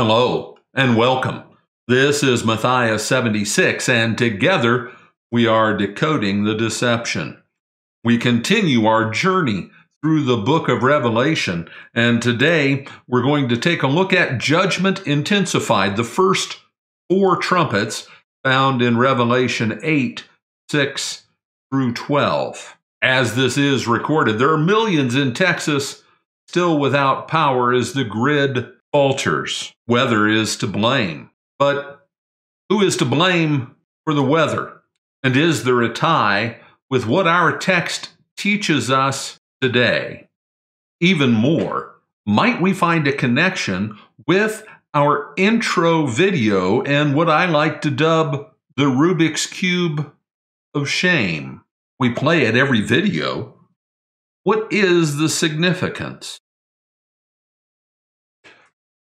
Hello and welcome. This is Matthias 76, and together we are decoding the deception. We continue our journey through the book of Revelation, and today we're going to take a look at Judgment Intensified, the first 4 trumpets found in Revelation 8, 6 through 12. As this is recorded, there are millions in Texas still without power as the grid falters. Weather is to blame. But who is to blame for the weather? And is there a tie with what our text teaches us today? Even more, might we find a connection with our intro video and what I like to dub the Rubik's Cube of shame? We play it every video. What is the significance?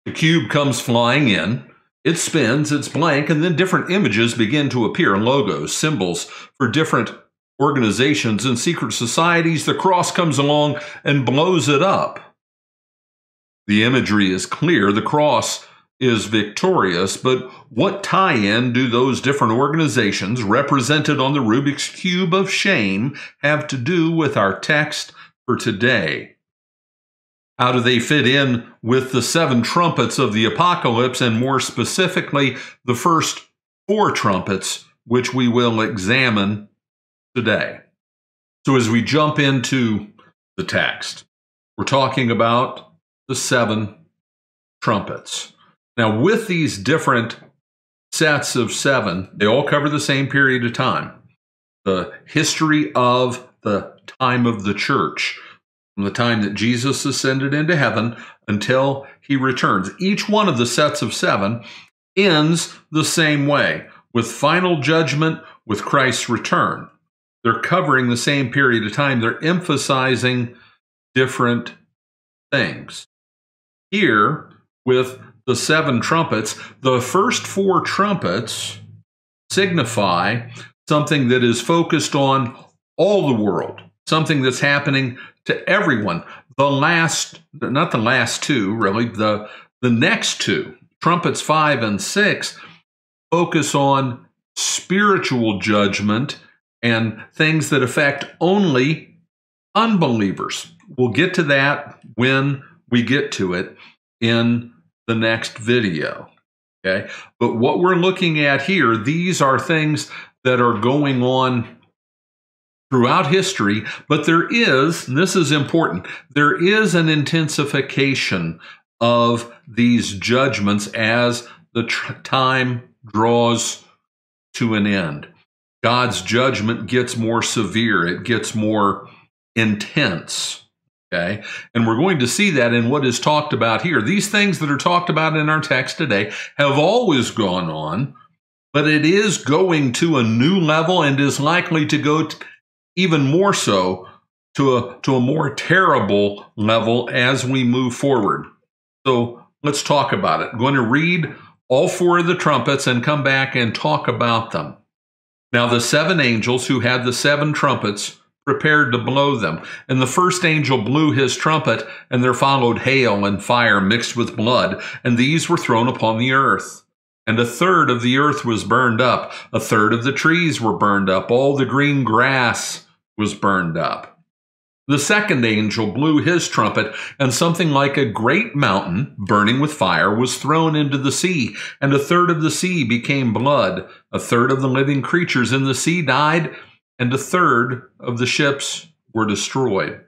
The cube comes flying in, it spins, it's blank, and then different images begin to appear, logos, symbols for different organizations and secret societies. The cross comes along and blows it up. The imagery is clear, the cross is victorious, but what tie-in do those different organizations represented on the Rubik's Cube of shame have to do with our text for today? How do they fit in with the 7 trumpets of the apocalypse, and more specifically, the first 4 trumpets, which we will examine today? So as we jump into the text, we're talking about the 7 trumpets. Now, with these different sets of 7, they all cover the same period of time. The history of the time of the church, from the time that Jesus ascended into heaven until he returns. Each one of the sets of 7 ends the same way, with final judgment, with Christ's return. They're covering the same period of time. They're emphasizing different things. Here, with the 7 trumpets, the first 4 trumpets signify something that is focused on all the world, something that's happening to everyone. Not the last 2, really, the next 2, trumpets 5 and 6, focus on spiritual judgment and things that affect only unbelievers. We'll get to that when we get to it in the next video, okay? But what we're looking at here, these are things that are going on throughout history, but there is, and this is important, there is an intensification of these judgments as the time draws to an end. God's judgment gets more severe, it gets more intense, okay? And we're going to see that in what is talked about here. These things that are talked about in our text today have always gone on, but it is going to a new level and is likely to go even more so to a more terrible level as we move forward. So let's talk about it. I'm going to read all 4 of the trumpets and come back and talk about them. Now the 7 angels who had the 7 trumpets prepared to blow them. And the first angel blew his trumpet, and there followed hail and fire mixed with blood, and these were thrown upon the earth. And 1/3 of the earth was burned up, 1/3 of the trees were burned up, all the green grass was burned up. The second angel blew his trumpet, and something like a great mountain, burning with fire, was thrown into the sea, and 1/3 of the sea became blood. 1/3 of the living creatures in the sea died, and 1/3 of the ships were destroyed.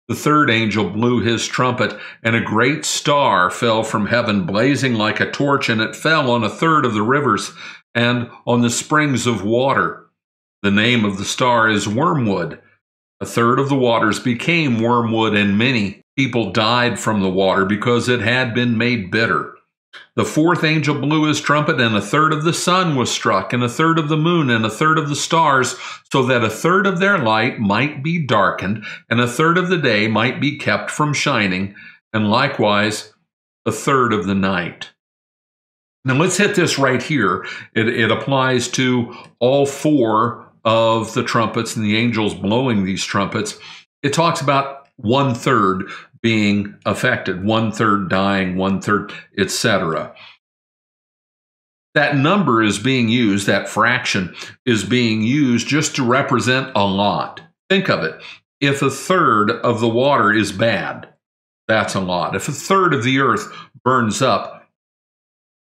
The third angel blew his trumpet, and a great star fell from heaven, blazing like a torch, and it fell on 1/3 of the rivers and on the springs of water. The name of the star is Wormwood. 1/3 of the waters became wormwood, and many people died from the water because it had been made bitter. The fourth angel blew his trumpet, and 1/3 of the sun was struck, and 1/3 of the moon, and 1/3 of the stars, so that 1/3 of their light might be darkened, and 1/3 of the day might be kept from shining, and likewise 1/3 of the night. Now let's hit this right here. It applies to all 4 of the trumpets and the angels blowing these trumpets. It talks about 1/3 being affected, 1/3 dying, 1/3, etc. That number is being used, that fraction is being used just to represent a lot. Think of it. If 1/3 of the water is bad, that's a lot. If 1/3 of the earth burns up,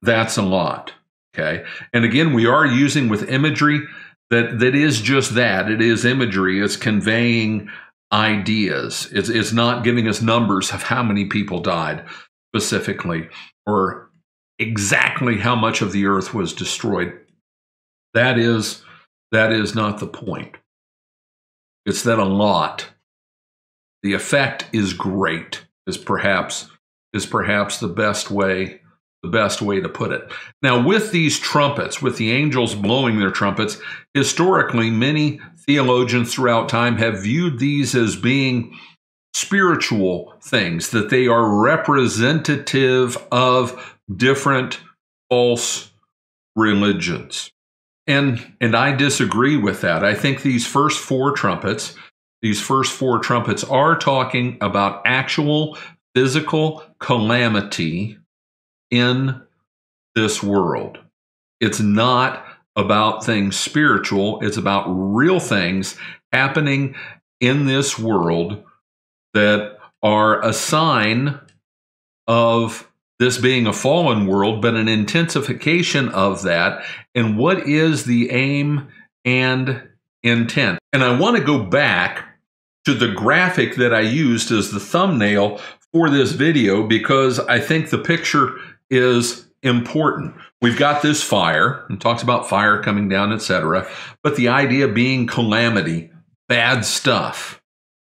that's a lot. Okay. And again, we are using with imagery that is just that. It is imagery. It's conveying ideas. It's not giving us numbers of how many people died specifically or exactly how much of the earth was destroyed. That is not the point. It's that a lot. The effect is great, is perhaps the best way to put it. Now, with these trumpets, with the angels blowing their trumpets, historically, many theologians throughout time have viewed these as being spiritual things, that they are representative of different false religions. And I disagree with that. I think these first four trumpets are talking about actual physical calamity in this world. It's not about things spiritual. It's about real things happening in this world that are a sign of this being a fallen world, but an intensification of that. And what is the aim and intent? And I want to go back to the graphic that I used as the thumbnail for this video, because I think the picture is important. We've got this fire, and talks about fire coming down, etc. But the idea being calamity, bad stuff.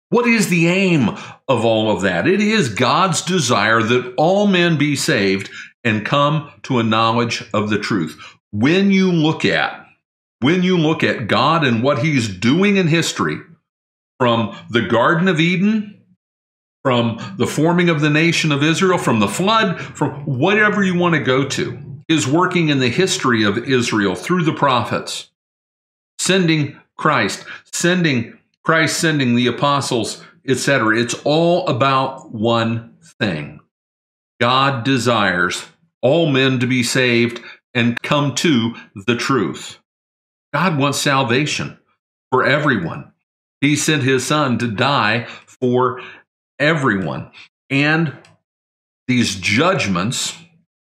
What is the aim of all of that? It is God's desire that all men be saved and come to a knowledge of the truth. When you look at God and what he's doing in history, from the Garden of Eden, from the forming of the nation of Israel, from the flood, from whatever you want to go to, is working in the history of Israel through the prophets, sending sending the apostles, etc. It's all about one thing. God desires all men to be saved and come to the truth. God wants salvation for everyone. He sent his son to die for everyone. And these judgments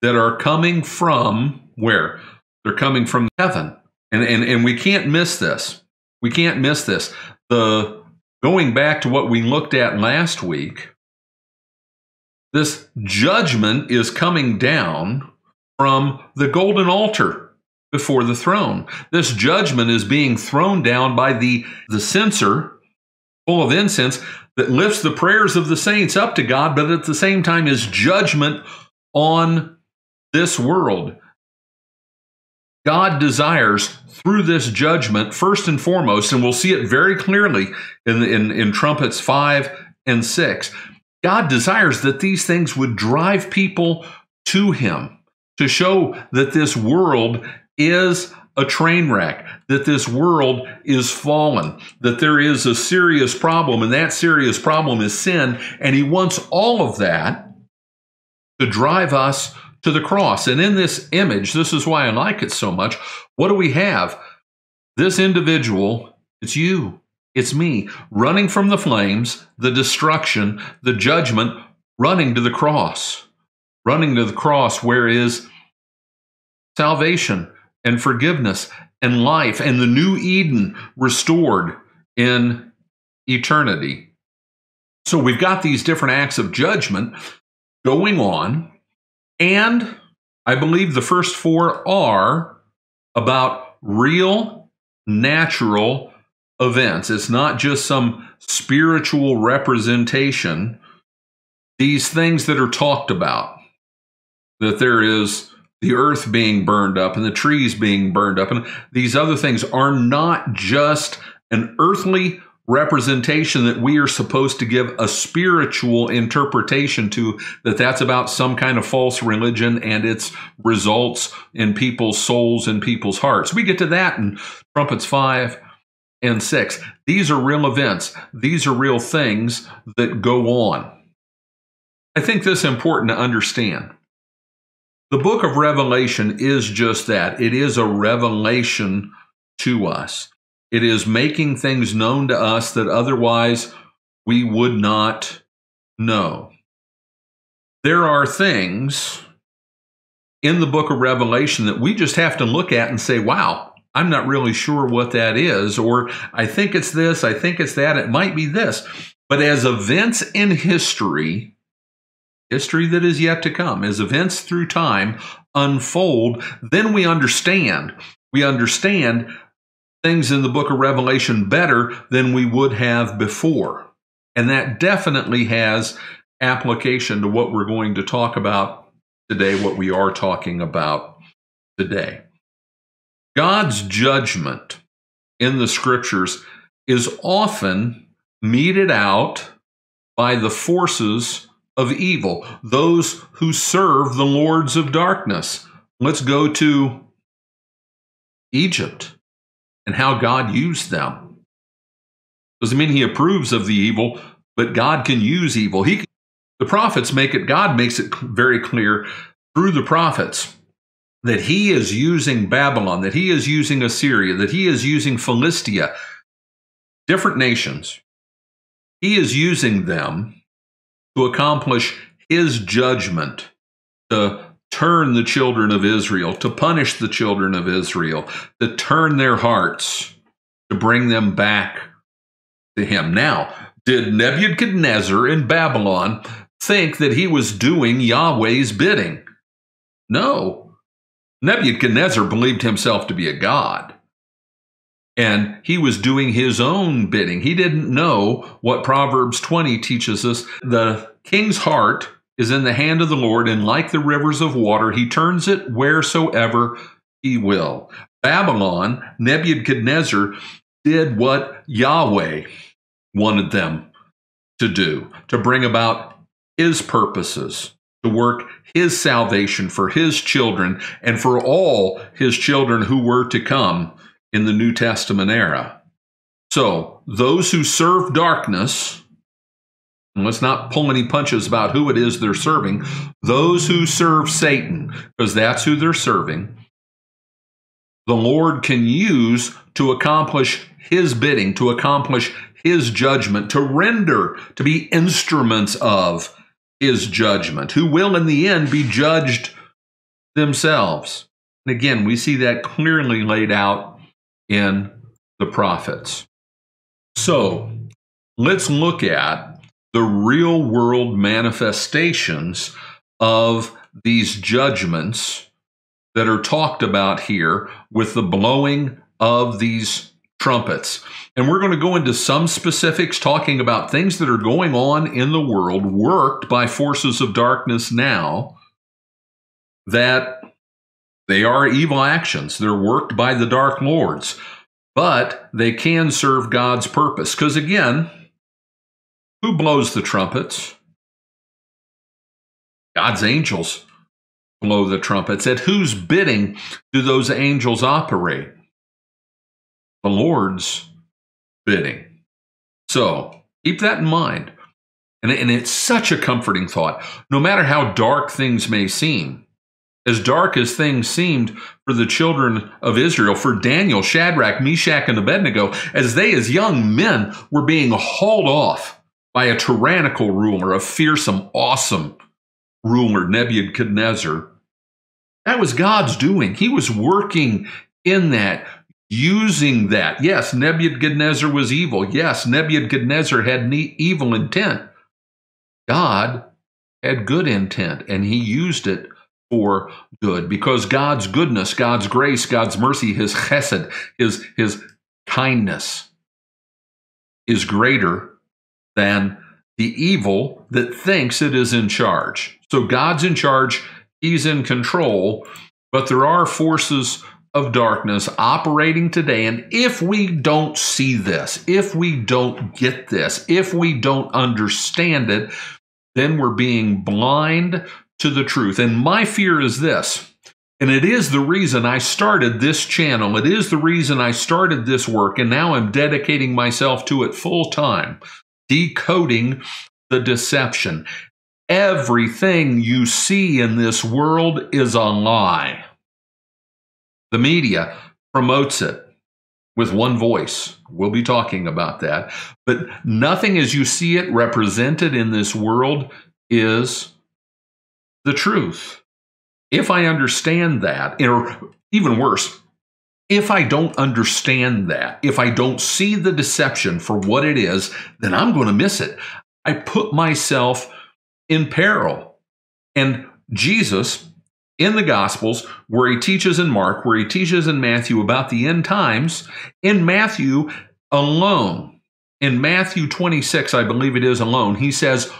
that are coming from where? They're coming from heaven. And we can't miss this. We can't miss this. Going back to what we looked at last week, this judgment is coming down from the golden altar before the throne. This judgment is being thrown down by the censer full of incense that lifts the prayers of the saints up to God, but at the same time is judgment on this world. God desires through this judgment, first and foremost, and we'll see it very clearly in Trumpets 5 and 6, God desires that these things would drive people to him, to show that this world is a train wreck, that this world is fallen, that there is a serious problem, and that serious problem is sin, and he wants all of that to drive us to the cross. And in this image, this is why I like it so much, what do we have? This individual, it's you, it's me, running from the flames, the destruction, the judgment, running to the cross where is salvation and forgiveness and life and the new Eden restored in eternity. So we've got these different acts of judgment going on, and I believe the first four are about real, natural events. It's not just some spiritual representation. These things that are talked about, that there is the earth being burned up and the trees being burned up, and these other things are not just an earthly representation that we are supposed to give a spiritual interpretation to, that's about some kind of false religion and its results in people's souls and people's hearts. We get to that in Trumpets 5 and 6. These are real events. These are real things that go on. I think this is important to understand. The book of Revelation is just that. It is a revelation to us. It is making things known to us that otherwise we would not know. There are things in the book of Revelation that we just have to look at and say, wow, I'm not really sure what that is, or I think it's this, I think it's that, it might be this. But as events in history that is yet to come, as events through time unfold, then we understand. We understand things in the book of Revelation better than we would have before. And that definitely has application to what we're going to talk about today, what we are talking about today. God's judgment in the scriptures is often meted out by the forces of evil, those who serve the lords of darkness. Let's go to Egypt and how God used them. Doesn't mean he approves of the evil, but God can use evil. The prophets make it, God makes it very clear through the prophets that he is using Babylon, that he is using Assyria, that he is using Philistia, different nations. He is using them to accomplish his judgment, to turn the children of Israel, to punish the children of Israel, to turn their hearts, to bring them back to him. Now, did Nebuchadnezzar in Babylon think that he was doing Yahweh's bidding? No. Nebuchadnezzar believed himself to be a god, and he was doing his own bidding. He didn't know what Proverbs 20 teaches us. The king's heart is in the hand of the Lord, and like the rivers of water, he turns it wheresoever he will. Babylon, Nebuchadnezzar, did what Yahweh wanted them to do, to bring about his purposes, to work his salvation for his children and for all his children who were to come in the New Testament era. So those who serve darkness, and let's not pull any punches about who it is they're serving, those who serve Satan, because that's who they're serving, the Lord can use to accomplish his bidding, to accomplish his judgment, to render, to be instruments of his judgment, who will in the end be judged themselves. And again, we see that clearly laid out in the prophets. So let's look at the real world manifestations of these judgments that are talked about here with the blowing of these trumpets. And we're going to go into some specifics talking about things that are going on in the world worked by forces of darkness now, that they are evil actions. They're worked by the dark lords, but they can serve God's purpose. Because again, who blows the trumpets? God's angels blow the trumpets. At whose bidding do those angels operate? The Lord's bidding. So keep that in mind. And it's such a comforting thought. No matter how dark things may seem, as dark as things seemed for the children of Israel, for Daniel, Shadrach, Meshach, and Abednego, as they as young men were being hauled off by a tyrannical ruler, a fearsome, awesome ruler, Nebuchadnezzar. That was God's doing. He was working in that, using that. Yes, Nebuchadnezzar was evil. Yes, Nebuchadnezzar had evil intent. God had good intent, and he used it for good, because God's goodness, God's grace, God's mercy, his chesed, his kindness is greater than the evil that thinks it is in charge. So God's in charge, he's in control, but there are forces of darkness operating today. And if we don't see this, if we don't get this, if we don't understand it, then we're being blind to the truth. And my fear is this, and it is the reason I started this channel. It is the reason I started this work, and now I'm dedicating myself to it full time, decoding the deception. Everything you see in this world is a lie. The media promotes it with one voice. We'll be talking about that. But nothing as you see it represented in this world is the truth. If I understand that, or even worse, if I don't understand that, if I don't see the deception for what it is, then I'm going to miss it. I put myself in peril. And Jesus, in the Gospels, where he teaches in Mark, where he teaches in Matthew about the end times, in Matthew alone, in Matthew 26, I believe it is alone, he says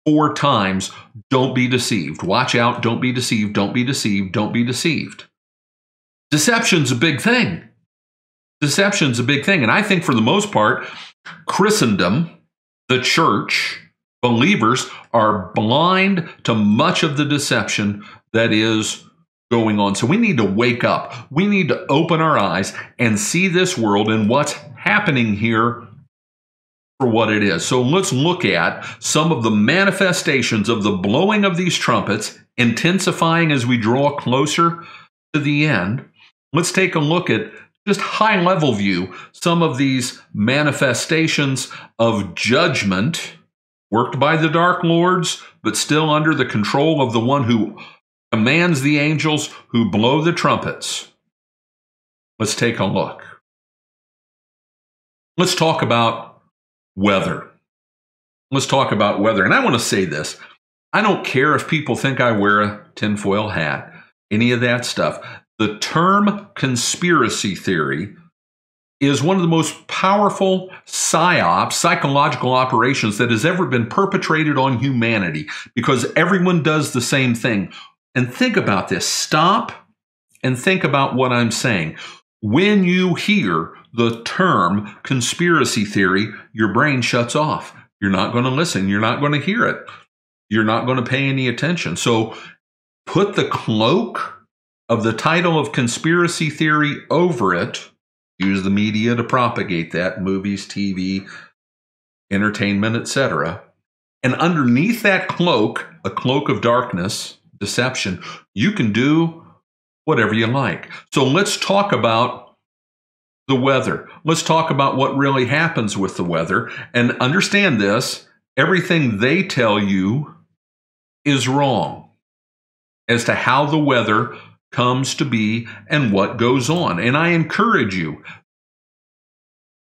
4 times, don't be deceived. Watch out, don't be deceived, don't be deceived, don't be deceived. Deception's a big thing. Deception's a big thing. And I think for the most part, Christendom, the church, believers are blind to much of the deception that is going on. So we need to wake up. We need to open our eyes and see this world and what's happening here for what it is. So let's look at some of the manifestations of the blowing of these trumpets, intensifying as we draw closer to the end. Let's take a look at just high-level view, some of these manifestations of judgment worked by the dark lords, but still under the control of the one who commands the angels who blow the trumpets. Let's take a look. Let's talk about weather. Let's talk about weather. And I want to say this. I don't care if people think I wear a tinfoil hat, any of that stuff. The term conspiracy theory is one of the most powerful psychological operations that has ever been perpetrated on humanity, because everyone does the same thing. And think about this. Stop and think about what I'm saying. When you hear the term conspiracy theory, your brain shuts off. You're not going to listen. You're not going to hear it. You're not going to pay any attention. So put the cloak of the title of conspiracy theory over it. Use the media to propagate that, movies, TV, entertainment, etc. And underneath that cloak, a cloak of darkness, deception, you can do whatever you like. So let's talk about the weather. Let's talk about what really happens with the weather. And understand this, everything they tell you is wrong as to how the weather comes to be and what goes on. And I encourage you,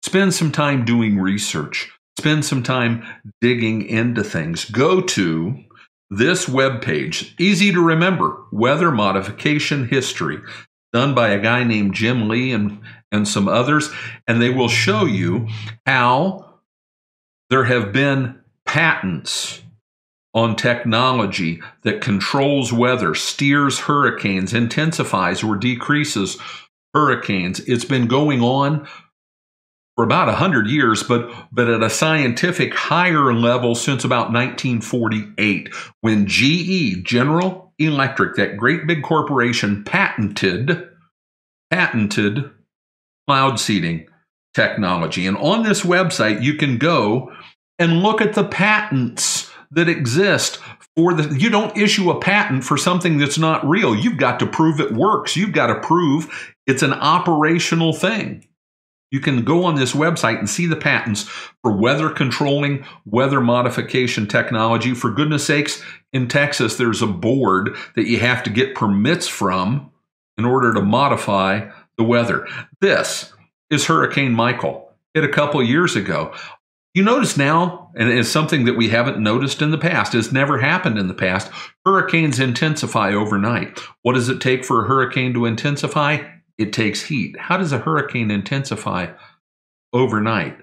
spend some time doing research. Spend some time digging into things. Go to this webpage, easy to remember, Weather Modification History, done by a guy named Jim Lee and some others, and they will show you how there have been patents on technology that controls weather, steers hurricanes, intensifies or decreases hurricanes. It's been going on for about 100 years, but at a scientific higher level since about 1948, when GE, General Electric, that great big corporation, patented cloud seeding technology. And on this website, you can go and look at the patents that exist for the. You don't issue a patent for something that's not real. You've got to prove it works. You've got to prove it's an operational thing. You can go on this website and see the patents for weather controlling, weather modification technology. For goodness sakes, in Texas, there's a board that you have to get permits from in order to modify the weather. This is Hurricane Michael. Hit a couple of years ago. You notice now, and it's something that we haven't noticed in the past, it's never happened in the past, hurricanes intensify overnight. What does it take for a hurricane to intensify? It takes heat. How does a hurricane intensify overnight?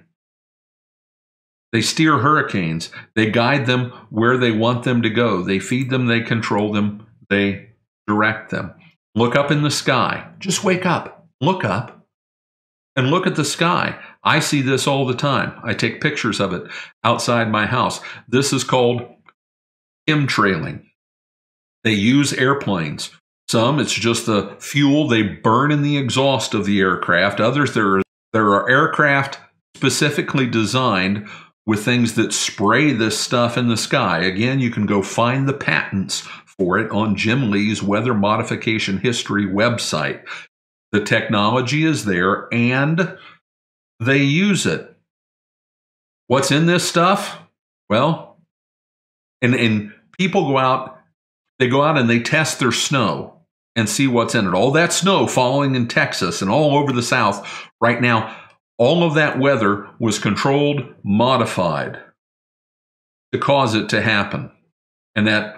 They steer hurricanes. They guide them where they want them to go. They feed them, they control them, they direct them. Look up in the sky. Just wake up. Look up and look at the sky. I see this all the time. I take pictures of it outside my house. This is called chemtrailing. They use airplanes. Some, it's just the fuel they burn in the exhaust of the aircraft. Others, there are aircraft specifically designed with things that spray this stuff in the sky. Again, you can go find the patents for it on Jim Lee's Weather Modification History website. The technology is there, and they use it. What's in this stuff? Well, and people go out, they go out and they test their snow and see what's in it. All that snow falling in Texas and all over the South right now, all of that weather was controlled, modified to cause it to happen. And that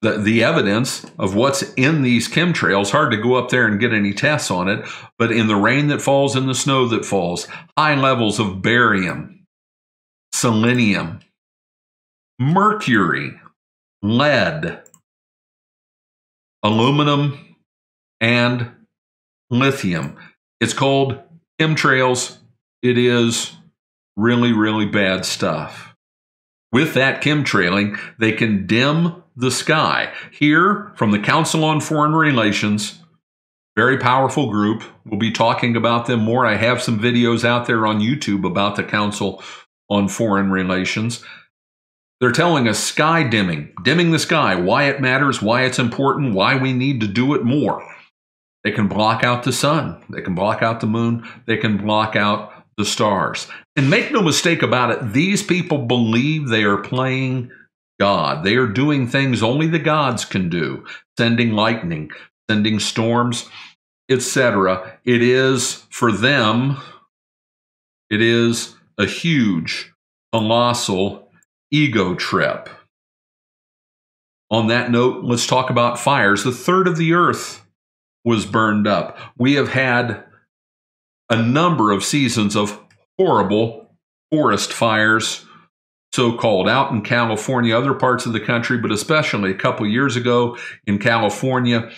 the evidence of what's in these chemtrails, hard to go up there and get any tests on it, but in the rain that falls, in the snow that falls, high levels of barium, selenium, mercury, lead, aluminum, and lithium. It's called chemtrails. It is really, really bad stuff. With that chemtrailing, they can dim the sky. Here, from the Council on Foreign Relations, very powerful group. We'll be talking about them more. I have some videos out there on YouTube about the Council on Foreign Relations. They're telling us sky dimming the sky, why it matters, why it's important, why we need to do it more. They can block out the sun. They can block out the moon. They can block out the stars. And make no mistake about it, these people believe they are playing God. They are doing things only the gods can do, sending lightning, sending storms, etc. It is, for them, it is a huge, colossal ego trip. On that note, let's talk about fires. A third of the earth was burned up. We have had a number of seasons of horrible forest fires, so-called, out in California, other parts of the country, but especially a couple years ago in California,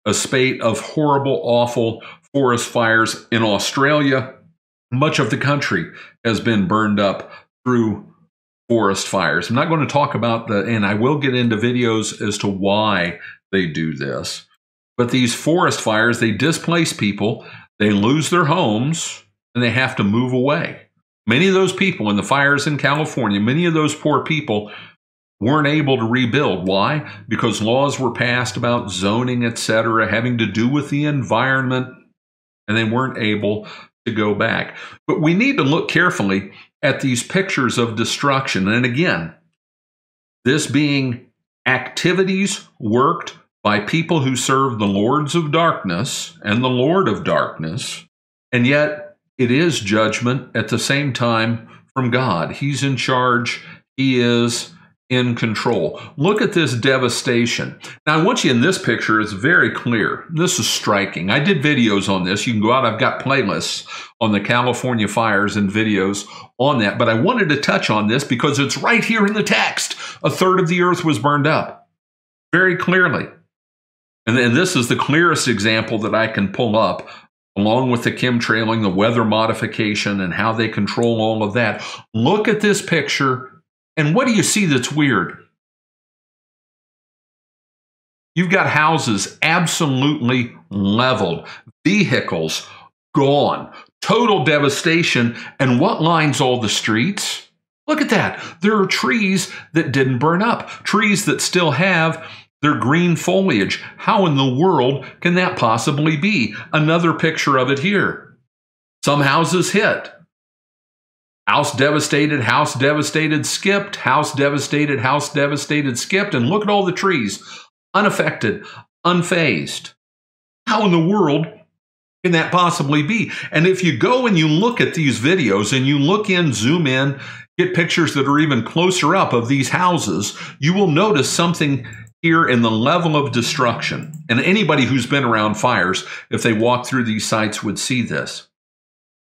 a spate of horrible, awful forest fires in Australia. Much of the country has been burned up through forest fires. I'm not going to talk about and I will get into videos as to why they do this. But these forest fires, they displace people, they lose their homes, and they have to move away. Many of those people in the fires in California, many of those poor people weren't able to rebuild. Why? Because laws were passed about zoning, etc., having to do with the environment, and they weren't able to go back. But we need to look carefully at these pictures of destruction. And again, this being activities worked by people who serve the lords of darkness and the Lord of darkness, and yet it is judgment at the same time from God. He's in charge. He is in control. Look at this devastation. Now, I want you in this picture, it's very clear. This is striking. I did videos on this. You can go out. I've got playlists on the California fires and videos on that. But I wanted to touch on this because it's right here in the text. A third of the earth was burned up. Very clearly. And this is the clearest example that I can pull up, along with the chemtrailing, the weather modification, and how they control all of that. Look at this picture. And what do you see that's weird? You've got houses absolutely leveled, vehicles gone, total devastation. And what lines all the streets? Look at that. There are trees that didn't burn up, trees that still have their green foliage. How in the world can that possibly be? Another picture of it here. Some houses hit. House devastated, skipped, house devastated, skipped, and look at all the trees, unaffected, unfazed. How in the world can that possibly be? And if you go and you look at these videos and you look in, zoom in, get pictures that are even closer up of these houses, you will notice something here in the level of destruction. And anybody who's been around fires, if they walk through these sites, would see this.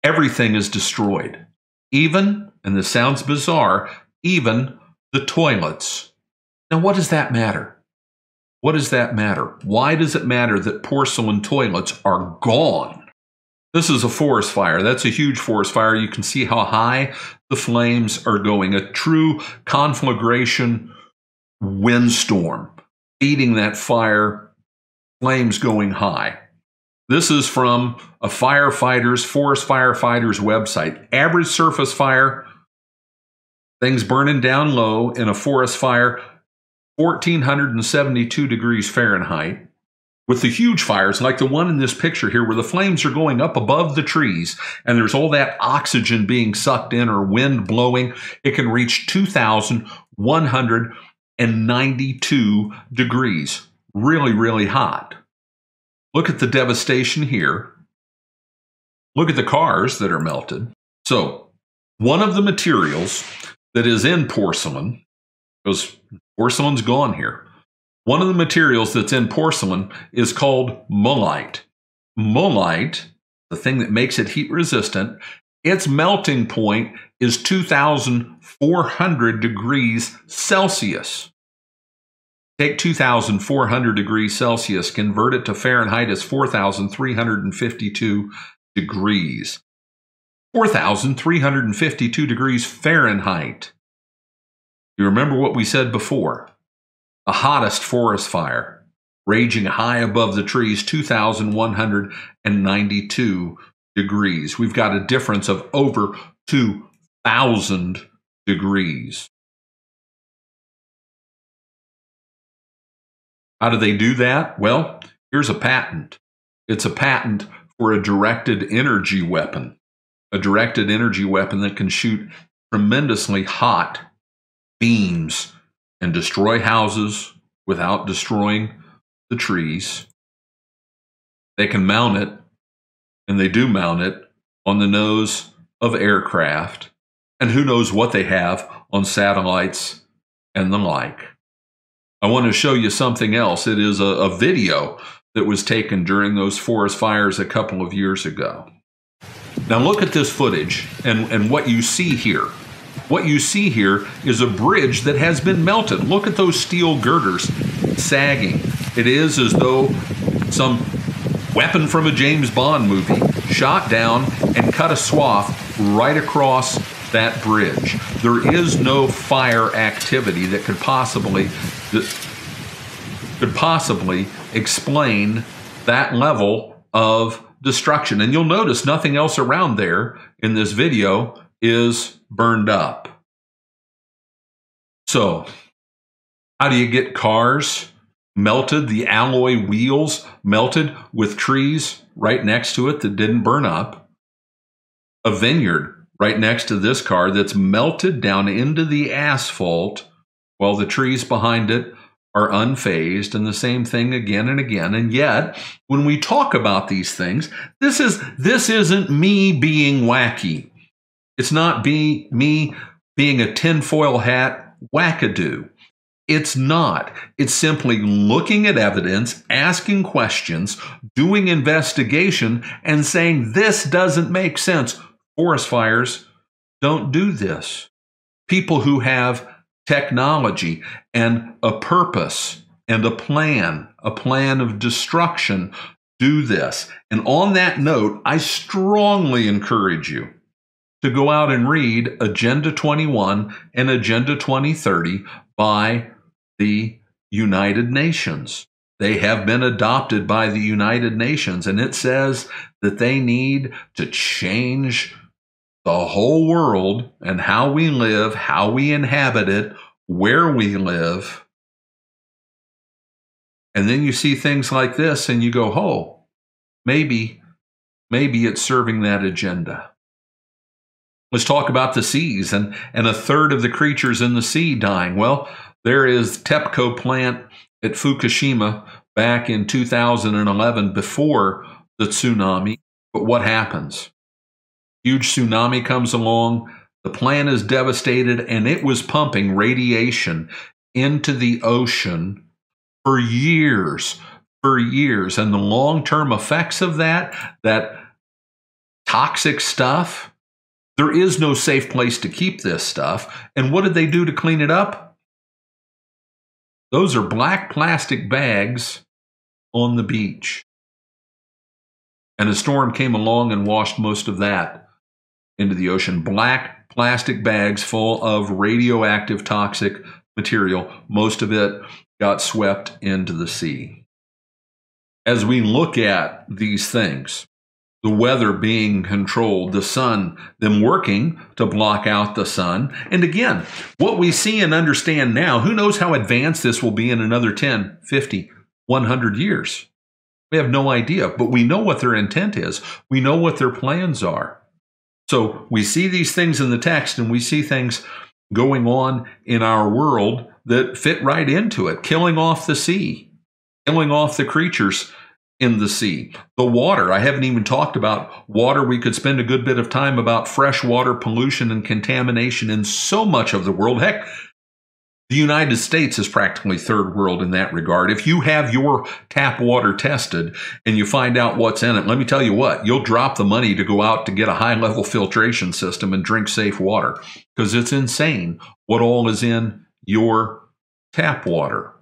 Everything is destroyed. Even, and this sounds bizarre, even the toilets. Now, what does that matter? What does that matter? Why does it matter that porcelain toilets are gone? This is a forest fire. That's a huge forest fire. You can see how high the flames are going. A true conflagration windstorm feeding that fire, flames going high. This is from a forest firefighter's website. Average surface fire Things burning down low in a forest fire, 1,472 degrees Fahrenheit. With the huge fires, like the one in this picture here, where the flames are going up above the trees, and there's all that oxygen being sucked in or wind blowing, it can reach 2,192 degrees. Really, really hot. Look at the devastation here. Look at the cars that are melted. So, one of the materials that is in porcelain, because porcelain's gone here, one of the materials that's in porcelain is called mullite. Mullite, the thing that makes it heat resistant, its melting point is 2,400 degrees Celsius. Take 2,400 degrees Celsius, convert it to Fahrenheit as 4,352 degrees. 4,352 degrees Fahrenheit. You remember what we said before? The hottest forest fire, raging high above the trees, 2,192 degrees. We've got a difference of over 2,000 degrees. How do they do that? Well, here's a patent. It's a patent for a directed energy weapon. A directed energy weapon that can shoot tremendously hot beams and destroy houses without destroying the trees. They can mount it, and they do mount it, on the nose of aircraft, and who knows what they have on satellites and the like. I want to show you something else. It is a video that was taken during those forest fires a couple of years ago. Now look at this footage and what you see here. What you see here is a bridge that has been melted. Look at those steel girders sagging. It is as though some weapon from a James Bond movie shot down and cut a swath right across that bridge. There is no fire activity that could possibly explain that level of destruction. And you'll notice nothing else around there in this video is burned up. So, how do you get cars melted, the alloy wheels melted with trees right next to it that didn't burn up? A vineyard right next to this car that's melted down into the asphalt while the trees behind it are unfazed, and the same thing again and again. And yet, when we talk about these things, this isn't me being wacky. It's not me being a tinfoil hat wackadoo. It's not. It's simply looking at evidence, asking questions, doing investigation, and saying this doesn't make sense. Forest fires don't do this. People who have technology and a purpose and a plan of destruction, do this. And on that note, I strongly encourage you to go out and read Agenda 21 and Agenda 2030 by the United Nations. They have been adopted by the United Nations, and it says that they need to change the whole world and how we live, how we inhabit it, where we live. And then you see things like this and you go, oh, maybe it's serving that agenda. Let's talk about the seas and a third of the creatures in the sea dying. Well, there is TEPCO plant at Fukushima back in 2011 before the tsunami. But what happens? Huge tsunami comes along, the plant is devastated, and it was pumping radiation into the ocean for years. And the long-term effects of that toxic stuff, there is no safe place to keep this stuff. And what did they do to clean it up? Those are black plastic bags on the beach. And a storm came along and washed most of that into the ocean. Black plastic bags full of radioactive toxic material. Most of it got swept into the sea. As we look at these things, the weather being controlled, the sun, them working to block out the sun. And again, what we see and understand now, who knows how advanced this will be in another 10, 50, 100 years. We have no idea, but we know what their intent is. We know what their plans are. So we see these things in the text, and we see things going on in our world that fit right into it, killing off the sea, killing off the creatures in the sea. The water, I haven't even talked about water. We could spend a good bit of time about freshwater pollution and contamination in so much of the world. Heck, the United States is practically third world in that regard. If you have your tap water tested and you find out what's in it, let me tell you what, you'll drop the money to go out to get a high-level filtration system and drink safe water, because it's insane what all is in your tap water.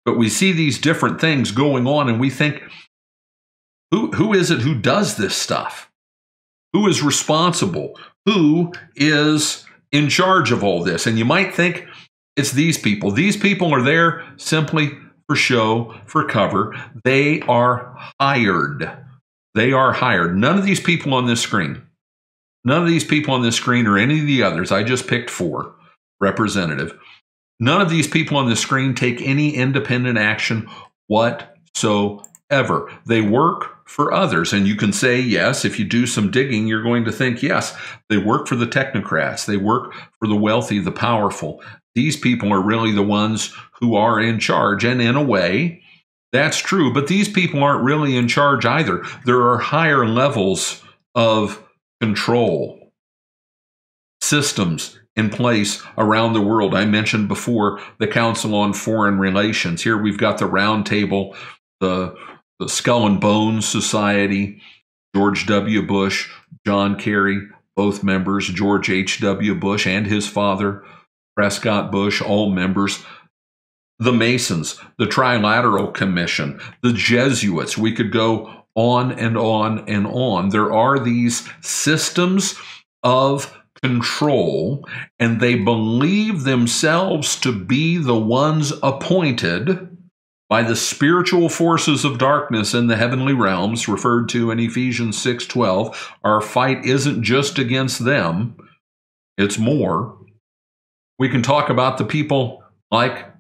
But we see these different things going on, and we think, who is it who does this stuff? Who is responsible? Who is in charge of all this? And you might think it's these people. These people are there simply for show, for cover. They are hired. They are hired. None of these people on this screen, none of these people on this screen or any of the others, I just picked 4 representative. None of these people on the screen take any independent action whatsoever. They work for others. And you can say, yes, if you do some digging, you're going to think, yes, they work for the technocrats. They work for the wealthy, the powerful. These people are really the ones who are in charge. And in a way, that's true. But these people aren't really in charge either. There are higher levels of control, systems in place around the world. I mentioned before the Council on Foreign Relations. Here we've got the Round Table, the Skull and Bones Society, George W. Bush, John Kerry, both members, George H.W. Bush and his father, Prescott Bush, all members, the Masons, the Trilateral Commission, the Jesuits. We could go on and on and on. There are these systems of control, and they believe themselves to be the ones appointed by the spiritual forces of darkness in the heavenly realms, referred to in Ephesians 6:12. Our fight isn't just against them, it's more. We can talk about the people like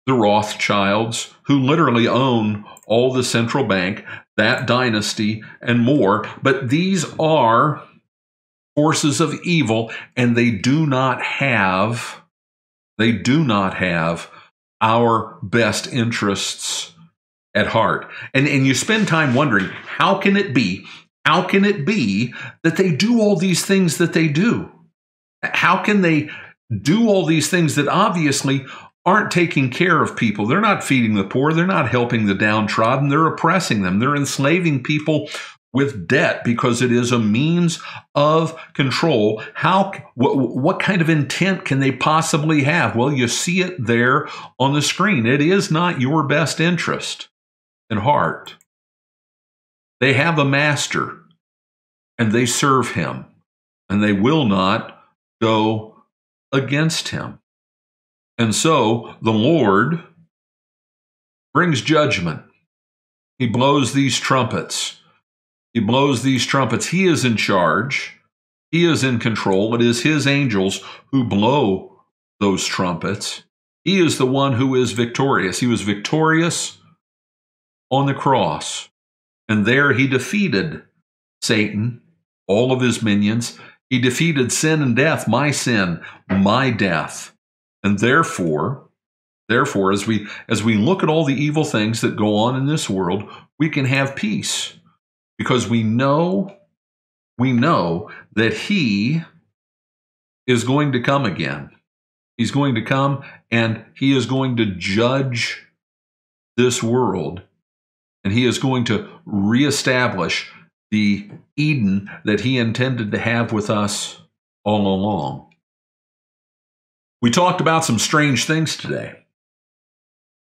the Rothschilds, who literally own all the central bank, that dynasty, and more. But these are forces of evil, and they do not have our best interests at heart. And you spend time wondering, how can it be that they do all these things that they do? How can they do all these things that obviously aren't taking care of people? They're not feeding the poor. They're not helping the downtrodden. They're oppressing them. They're enslaving people with debt because it is a means of control. What kind of intent can they possibly have? Well, you see it there on the screen. It is not your best interest at heart. They have a master, and they serve him, and they will not go against him. And so the Lord brings judgment. He blows these trumpets. He blows these trumpets. He is in charge. He is in control. It is his angels who blow those trumpets. He is the one who is victorious. He was victorious on the cross. And there he defeated Satan, all of his minions. He defeated sin and death, my sin, my death. And therefore, as we look at all the evil things that go on in this world, we can have peace. Because we know that he is going to come again. He's going to come, and he is going to judge this world. And he is going to reestablish the Eden that he intended to have with us all along. We talked about some strange things today.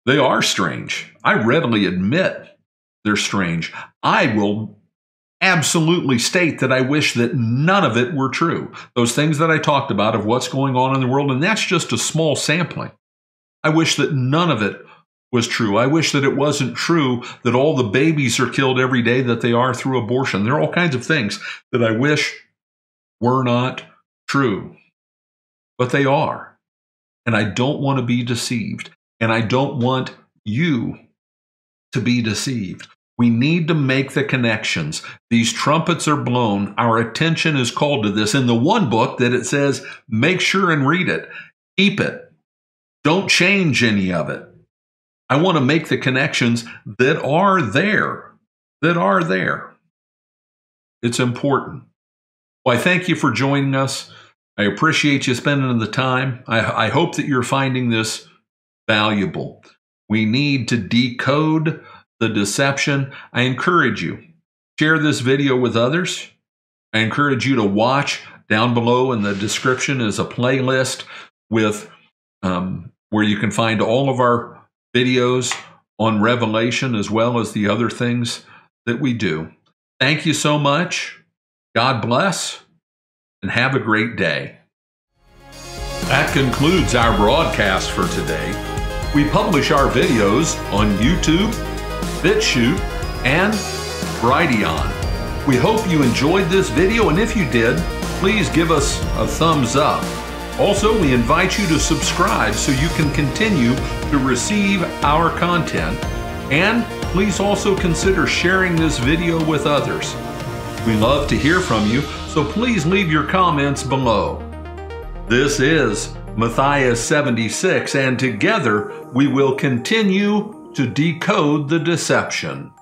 They are strange. I readily admit they're strange. I will absolutely state that I wish that none of it were true. Those things that I talked about of what's going on in the world, and that's just a small sampling. I wish that none of it was true. I wish that it wasn't true that all the babies are killed every day that they are through abortion. There are all kinds of things that I wish were not true, but they are. And I don't want to be deceived. And I don't want you to be deceived. We need to make the connections. These trumpets are blown. Our attention is called to this. In the one book that it says, make sure and read it. Keep it. Don't change any of it. I want to make the connections that are there. That are there. It's important. Well, I thank you for joining us. I appreciate you spending the time. I hope that you're finding this valuable. We need to decode the deception. I encourage you, share this video with others. I encourage you to watch. Down below in the description is a playlist with where you can find all of our videos on Revelation as well as the other things that we do. Thank you so much. God bless and have a great day. That concludes our broadcast for today. We publish our videos on YouTube, BitChute, and Brighteon. We hope you enjoyed this video, and if you did, please give us a thumbs up. Also, we invite you to subscribe so you can continue to receive our content. And please also consider sharing this video with others. We love to hear from you, so please leave your comments below. This is Matthias 76, and together we will continue to decode the deception.